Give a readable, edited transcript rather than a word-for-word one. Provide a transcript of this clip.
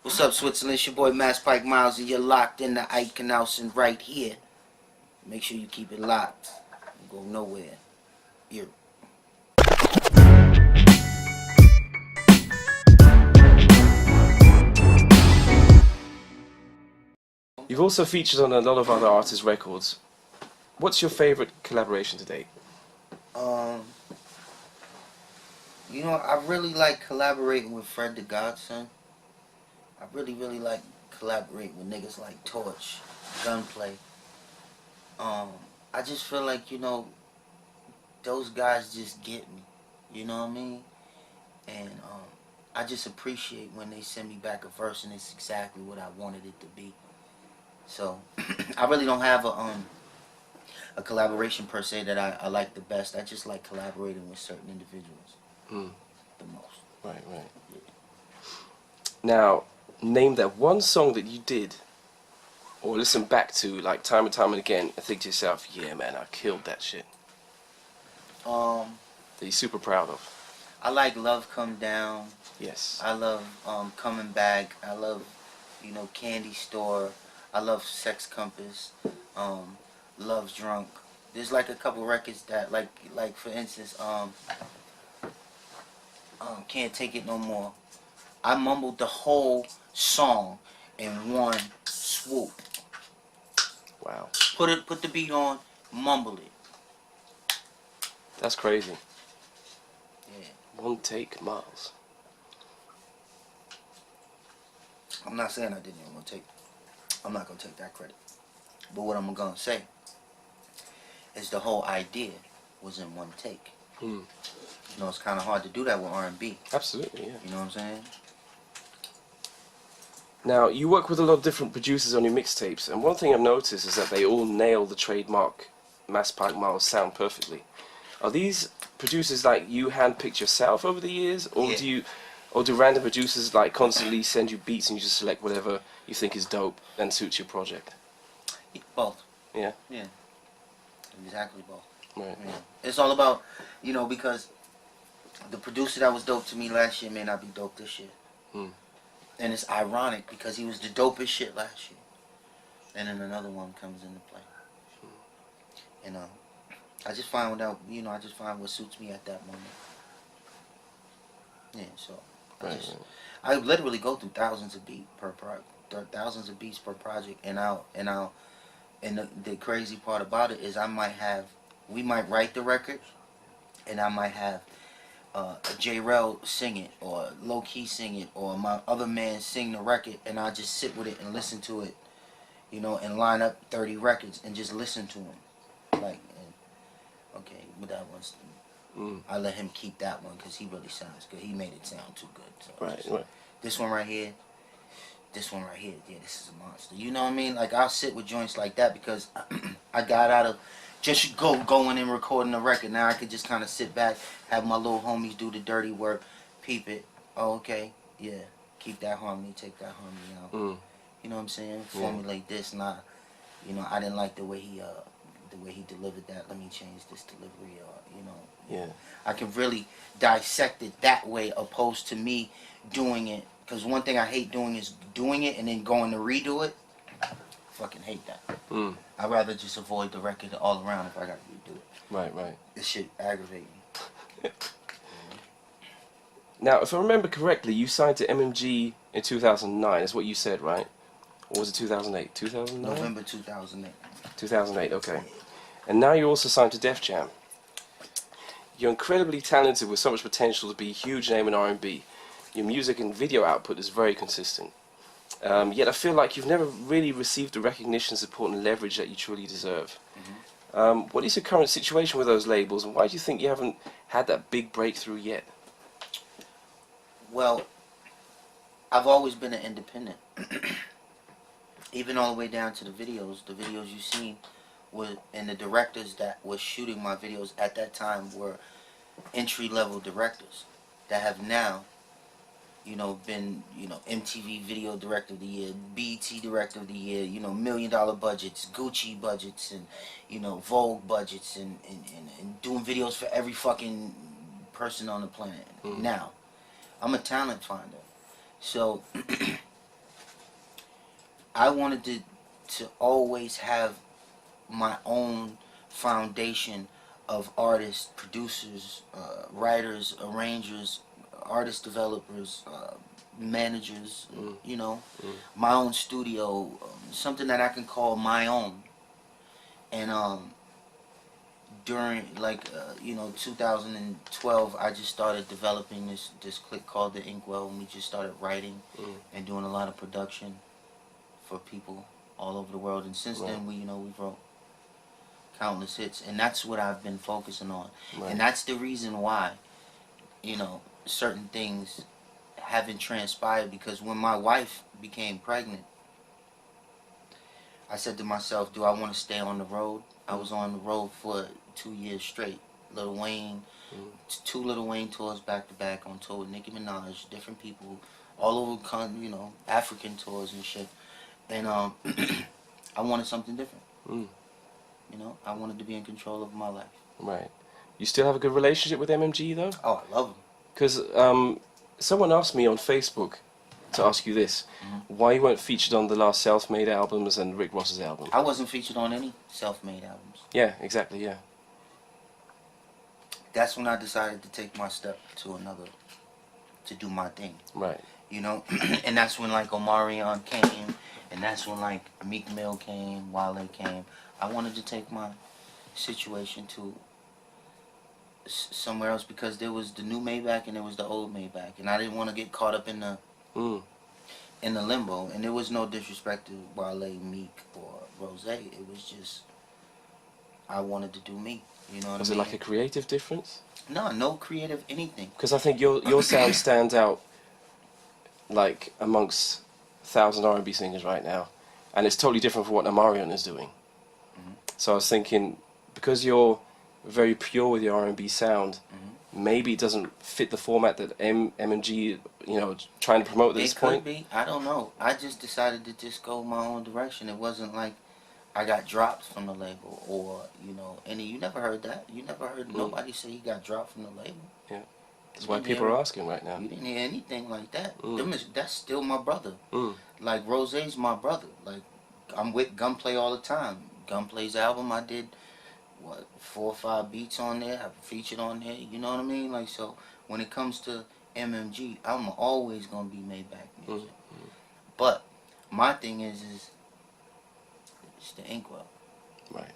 What's up, Switzerland? It's your boy Masspike Miles, and you're locked in the Aightgenossen right here. Make sure you keep it locked. Don't go nowhere. Here. You've also featured on a lot of other artists' records. What's your favorite collaboration to date? You know, I really like collaborating with Fred the Godson. I really like collaborating with niggas like Torch, Gunplay. I just feel like, you know, those guys just get me. You know what I mean? And I just appreciate when they send me back a verse and it's exactly what I wanted it to be. So I really don't have a collaboration per se that I like the best. I just like collaborating with certain individuals the most. Right. Now, name that one song that you did or listen back to like time and time and again and think to yourself, yeah man, I killed that shit. That you're super proud of. I like Love Come Down. Yes. I love Coming Back. I love, you know, Candy Store. I love Sex Compass. Love's Drunk. There's like a couple records that like for instance Can't Take It No More. I mumbled the whole song in one swoop. Wow. Put the beat on, mumble it. That's crazy. Yeah. One take, Miles. I'm not saying I didn't even want to take. I'm not gonna take that credit. But what I'm gonna say is the whole idea was in one take. You know, it's kind of hard to do that with R&B. Absolutely, yeah. You know what I'm saying? Now, you work with a lot of different producers on your mixtapes, and one thing I've noticed is that they all nail the trademark Masspike Miles sound perfectly. Are these producers like you handpicked yourself over the years, or Yeah. do random producers like constantly send you beats and you just select whatever you think is dope and suits your project? Both. Yeah. Yeah. Exactly both. Right. Yeah. It's all about, you know, because the producer that was dope to me last year may not be dope this year. And it's ironic because he was the dopest shit last year. And then another one comes into play. You know, I just find what suits me at that moment. Yeah, so I literally go through thousands of beats per project, and the crazy part about it is we might write the record, and I might have J-Rel sing it, or Low Key sing it, or my other man sing the record, and I just sit with it and listen to it, you know, and line up 30 records and just listen to them. Like, okay, but that one's, I let him keep that one because he really sounds good. He made it sound too good. So Right. this one right here, yeah, this is a monster. You know what I mean? Like, I'll sit with joints like that because I got out of just going and recording a record. Now I could just kind of sit back, have my little homies do the dirty work, peep it. Oh, okay, yeah, keep that harmony, take that harmony out. You know what I'm saying? Formulate this. Nah, you know, I didn't like the way he delivered that. Let me change this delivery. You know. Yeah. I can really dissect it that way, opposed to me doing it. Because one thing I hate doing is doing it and then going to redo it. Fucking hate that. I'd rather just avoid the record all around if I got to redo it. Right. This shit aggravate me. Now, if I remember correctly, you signed to MMG in 2009. Is what you said, right? Or was it 2008? 2009? November 2008. 2008, okay. And now you're also signed to Def Jam. You're incredibly talented with so much potential to be a huge name in R&B. Your music and video output is very consistent. Yet I feel like you've never really received the recognition, support and leverage that you truly deserve. What is your current situation with those labels, and why do you think you haven't had that big breakthrough yet? Well, I've always been an independent. Even all the way down to the videos you've seen and the directors that were shooting my videos at that time were entry-level directors that have now, you know, been, you know, MTV Video Director of the Year, BET Director of the Year, you know, $1 million budgets, Gucci budgets, and, you know, Vogue budgets, and doing videos for every fucking person on the planet. Now, I'm a talent finder. So, I wanted to always have my own foundation of artists, producers, writers, arrangers, artist developers, managers, you know, my own studio, something that I can call my own. And during you know, 2012, I just started developing this clique called the Inkwell, and we just started writing and doing a lot of production for people all over the world. And since then, we, you know, we wrote countless hits, and that's what I've been focusing on. And that's the reason why, you know, certain things haven't transpired, because when my wife became pregnant, I said to myself, do I want to stay on the road? I was on the road for 2 years straight. Lil Wayne, 2 Lil Wayne tours back to back, on tour with Nicki Minaj, different people, all over, you know, African tours and shit. And I wanted something different. You know, I wanted to be in control of my life. Right. You still have a good relationship with MMG though? Oh, I love him. Because someone asked me on Facebook to ask you this: why you weren't featured on the last Self-Made albums and Rick Ross's album? I wasn't featured on any Self-Made albums. Yeah, exactly. Yeah. That's when I decided to take my step to another, to do my thing. Right. You know, and that's when like Omarion came, and that's when like Meek Mill came, Wale came. I wanted to take my situation to somewhere else, because there was the new Maybach and there was the old Maybach, and I didn't want to get caught up in the limbo. And there was no disrespect to Wale, Meek, or Rose. It was just, I wanted to do me. You know what I mean? Was it like a creative difference? No creative anything. Because I think your sound stands out like amongst 1,000 R&B singers right now, and it's totally different from what Omarion is doing. So I was thinking, because you're very pure with your R&B sound, maybe it doesn't fit the format that MMG, you know, trying to promote at this point. It could be. I don't know. I just decided to just go my own direction. It wasn't like I got dropped from the label, or, you know, you never heard that. You never heard nobody say he got dropped from the label. Yeah. That's why people are asking right now. You didn't hear anything like that. That's still my brother. Like, Rose's my brother. Like, I'm with Gunplay all the time. Gunplay's album, I did, what, 4 or 5 beats on there. I featured on there. You know what I mean? Like, so when it comes to MMG, I'm always gonna be Maybach music. But my thing is it's the Inkwell. Right.